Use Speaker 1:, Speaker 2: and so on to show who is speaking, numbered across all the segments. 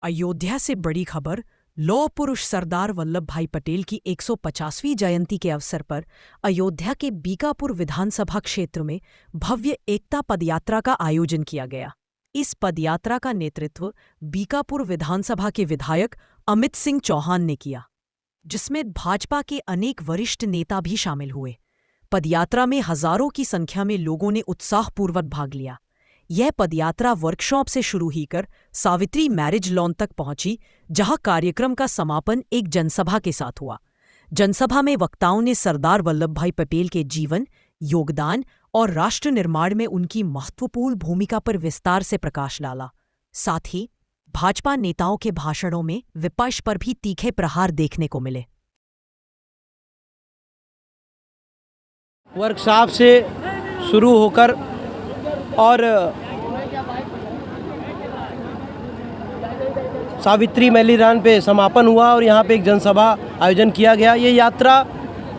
Speaker 1: अयोध्या से बड़ी खबर। लौह पुरुष सरदार वल्लभ भाई पटेल की 150वीं जयंती के अवसर पर अयोध्या के बीकापुर विधानसभा क्षेत्र में भव्य एकता पदयात्रा का आयोजन किया गया। इस पदयात्रा का नेतृत्व बीकापुर विधानसभा के विधायक अमित सिंह चौहान ने किया, जिसमें भाजपा के अनेक वरिष्ठ नेता भी शामिल हुए। पदयात्रा में हजारों की संख्या में लोगों ने उत्साहपूर्वक भाग लिया। यह पदयात्रा वर्कशॉप से शुरू होकर सावित्री मैरिज लॉन तक पहुंची, जहां कार्यक्रम का समापन एक जनसभा के साथ हुआ। जनसभा में वक्ताओं ने सरदार वल्लभ भाई पटेल के जीवन, योगदान और राष्ट्र निर्माण में उनकी महत्वपूर्ण भूमिका पर विस्तार से प्रकाश डाला। साथ ही भाजपा नेताओं के भाषणों में विपक्ष पर भी तीखे प्रहार देखने को मिले।
Speaker 2: वर्कशॉप से शुरू होकर और सावित्री मैदान पे समापन हुआ और यहाँ पे एक जनसभा आयोजन किया गया। ये यात्रा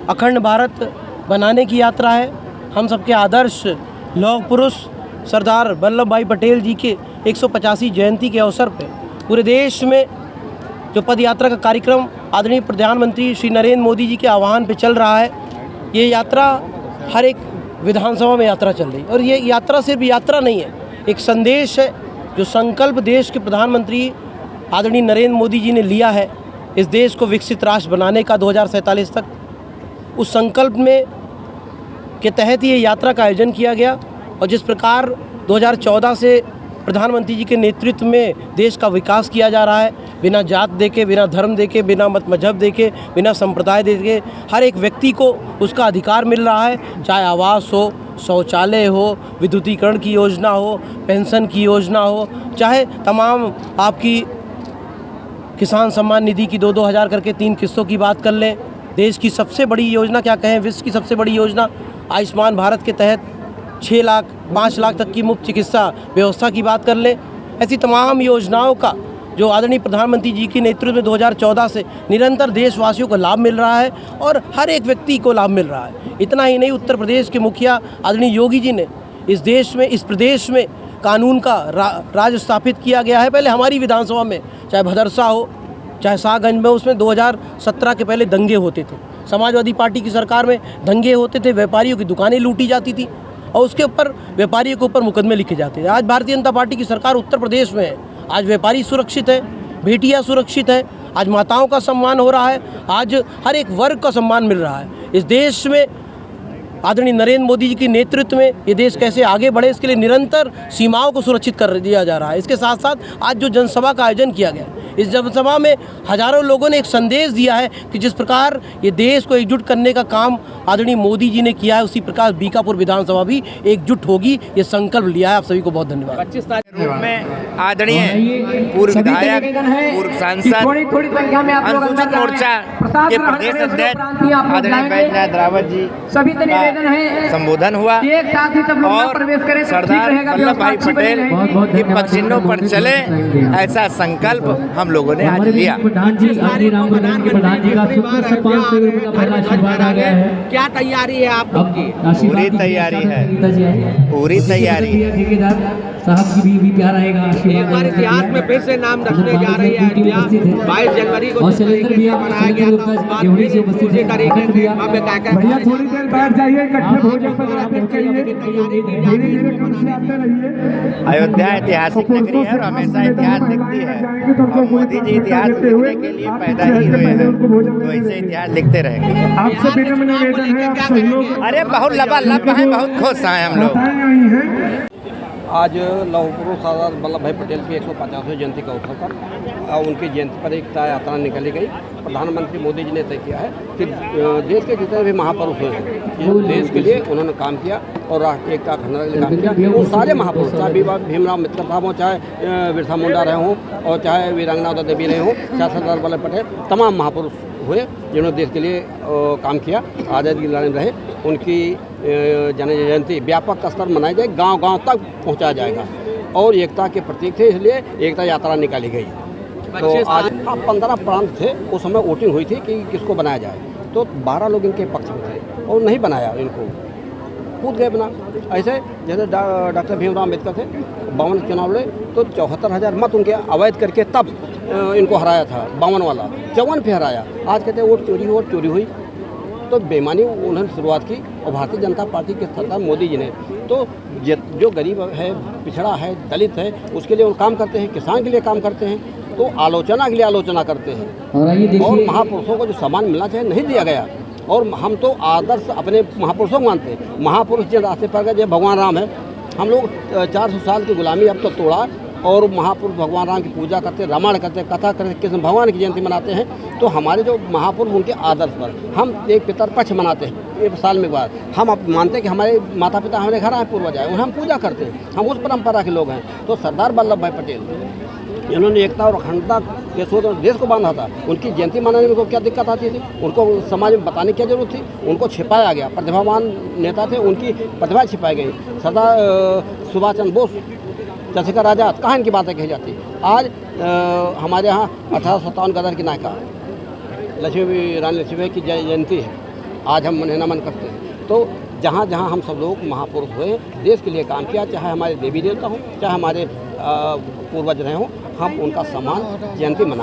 Speaker 2: अखंड भारत बनाने की यात्रा है। हम सबके आदर्श लौह पुरुष सरदार वल्लभ भाई पटेल जी के 185वीं जयंती के अवसर पे पूरे देश में जो पद यात्रा का कार्यक्रम आदरणीय प्रधानमंत्री श्री नरेंद्र मोदी जी के आह्वान पे चल रहा है, ये यात्रा हर एक विधानसभा में यात्रा चल रही है। और ये यात्रा सिर्फ यात्रा नहीं है, एक संदेश है जो संकल्प देश के प्रधानमंत्री आदरणीय नरेंद्र मोदी जी ने लिया है इस देश को विकसित राष्ट्र बनाने का 2047 तक। उस संकल्प में के तहत ये यात्रा का आयोजन किया गया। और जिस प्रकार 2014 से प्रधानमंत्री जी के नेतृत्व में देश का विकास किया जा रहा है, बिना जात देके, बिना धर्म देके, बिना मत मजहब देके, बिना संप्रदाय देके हर एक व्यक्ति को उसका अधिकार मिल रहा है। चाहे आवास हो, शौचालय हो, विद्युतीकरण की योजना हो, पेंशन की योजना हो, चाहे तमाम आपकी किसान सम्मान निधि की 2-2 हज़ार करके 3 किस्तों की बात कर लें। देश की सबसे बड़ी योजना, क्या कहें, विश्व की सबसे बड़ी योजना आयुष्मान भारत के तहत 6 लाख 5 लाख तक की मुफ्त चिकित्सा व्यवस्था की बात कर लें। ऐसी तमाम योजनाओं का जो आदरणीय प्रधानमंत्री जी के नेतृत्व में 2014 से निरंतर देशवासियों को लाभ मिल रहा है और हर एक व्यक्ति को लाभ मिल रहा है। इतना ही नहीं, उत्तर प्रदेश के मुखिया आदरणीय योगी जी ने इस देश में, इस प्रदेश में कानून का राज स्थापित किया गया है। पहले हमारी विधानसभा में चाहे भदरसा हो, चाहे शाहगंज में, उसमें 2017 के पहले दंगे होते थे। समाजवादी पार्टी की सरकार में दंगे होते थे, व्यापारियों की दुकानें लूटी जाती थी और उसके ऊपर व्यापारियों के ऊपर मुकदमे लिखे जाते थे। आज भारतीय जनता पार्टी की सरकार उत्तर प्रदेश में है। आज व्यापारी सुरक्षित है, बेटियां सुरक्षित है, आज माताओं का सम्मान हो रहा है, आज हर एक वर्ग का सम्मान मिल रहा है। इस देश में आदरणीय नरेंद्र मोदी जी के नेतृत्व में ये देश कैसे आगे बढ़े, इसके लिए निरंतर सीमाओं को सुरक्षित कर दिया जा रहा है। इसके साथ साथ आज जो जनसभा का आयोजन किया गया, इस जनसभा में हजारों लोगों ने एक संदेश दिया है कि जिस प्रकार ये देश को एकजुट करने का काम आदरणीय मोदी जी ने किया है, उसी प्रकार बीकापुर विधानसभा भी एकजुट होगी, ये संकल्प लिया है। आप सभी को बहुत धन्यवाद।
Speaker 3: 25 तारीख रूप में आदरणीय पूर्व विधायक, पूर्व सांसद, अनुसूचित मोर्चा के प्रदेश अध्यक्ष आदरणीय बैजनाथ रावत जी का संबोधन हुआ और सरदार वल्लभ भाई पटेल के पद चिन्हों पर चले, ऐसा संकल्प हम लोगों ने आज लिया।
Speaker 4: क्या तैयारी है आप लोग की?
Speaker 3: पूरी तैयारी है, पूरी तैयारी है।
Speaker 5: साहब की भी प्यार आएगा।
Speaker 4: एक बार इतिहास में फिर से नाम रखने जा रही है अयोध्या। 22 जनवरी को जिस तरीके से मनाया गया था, उसी तरीके से भव्य कार्यक्रम।
Speaker 5: भैया थोड़ी देर बैठ जाइए, इकट्ठे भोजन पर
Speaker 3: अयोध्या ऐतिहासिक नगरी है और हमेशा इतिहास लिखती है और मोदी जी इतिहास लिखने के लिए पैदा ही हुए हैं, तो ऐसे इतिहास लिखते रहेंगे।
Speaker 5: आपसे विनम्र निवेदन है, आप सहयोग।
Speaker 3: अरे बहुत लबालब हैं, बहुत खुश हैं हम लोग।
Speaker 6: आज लौह पुरुष सरदार वल्लभ भाई पटेल की 150वीं जयंती के अवसर पर उनकी जयंती पर एक यात्रा निकाली गई। प्रधानमंत्री मोदी जी ने तय किया है कि देश के जितने भी महापुरुष हैं, देश के लिए उन्होंने काम किया और राष्ट्रीय एकता अखंडता के लिए काम किया। वो सारे महापुरुष, चाहे भीमराव मित्र साहब हों, चाहे बिरसा मुंडा रहे हों और चाहे वीरांगना देवी रहे हों, चाहे सरदार वल्लभ पटेल, तमाम महापुरुष हुए जिन्होंने देश के लिए काम किया, आज़ादी की लड़ाई में रहे। उनकी जयंती व्यापक स्तर मनाई जाए, गांव-गांव तक पहुंचाया जाएगा और एकता के प्रतीक थे, इसलिए एकता यात्रा निकाली गई। तो आज 15 प्रांत थे, उस समय वोटिंग हुई थी कि किसको बनाया जाए, तो 12 लोग इनके पक्ष में थे और नहीं बनाया इनको। कूद गए अपना। ऐसे जैसे डॉक्टर भीमराव अम्बेडकर थे, 52 चुनाव लड़े तो 74,000 मत उनके अवैध करके तब इनको हराया था, 52 वाला 54 पे हराया। आज कहते हैं वोट चोरी हुई, तो बेईमानी उन्होंने शुरुआत की। और भारतीय जनता पार्टी के सरकार मोदी जी ने तो जो गरीब है, पिछड़ा है, दलित है, उसके लिए वो काम करते हैं, किसान के लिए काम करते हैं, तो आलोचना के लिए आलोचना करते हैं। और महापुरुषों को जो सम्मान मिलना चाहिए नहीं दिया गया। और हम तो आदर्श अपने महापुरुषों को मानते हैं। महापुरुष जिन रास्ते पर गए, जैसे भगवान राम है, हम लोग 400 साल की गुलामी अब तो तोड़ा और महापुरुष भगवान राम की पूजा करते, रामायण करते, कथा करते, कृष्ण भगवान की जयंती मनाते हैं। तो हमारे जो महापुरुष उनके आदर्श पर हम एक पितरपक्ष मनाते हैं, एक साल में एक बार। हम अब मानते हैं कि हमारे माता पिता हमारे घर आए, पूर्वज आए, और हम पूजा करते हैं, हम उस परंपरा के लोग हैं। तो सरदार वल्लभ भाई पटेल इन्होंने एकता और अखंडता के सोच और देश को बांधा था। उनकी जयंती मनाने में क्या दिक्कत आती थी? उनको समाज में बताने की क्या जरूरत थी? उनको छिपाया गया। प्रतिभावान नेता थे, उनकी प्रतिभा छिपाई गई। सरदार सुभाष चंद्र बोस, चंद्रशेखर आजाद, कहाँ इनकी बातें कही जाती? आज हमारे यहाँ 1857 गदर की नायिका रानी लक्ष्मीबाई की जयंती है, आज हम उन्हें नमन करते हैं। तो जहाँ जहाँ हम सब लोग महापुरुष हुए, देश के लिए काम किया, चाहे हमारे देवी देवता हों, चाहे हमारे पूर्वज रहे हों, हम उनका सम्मान जयंती मना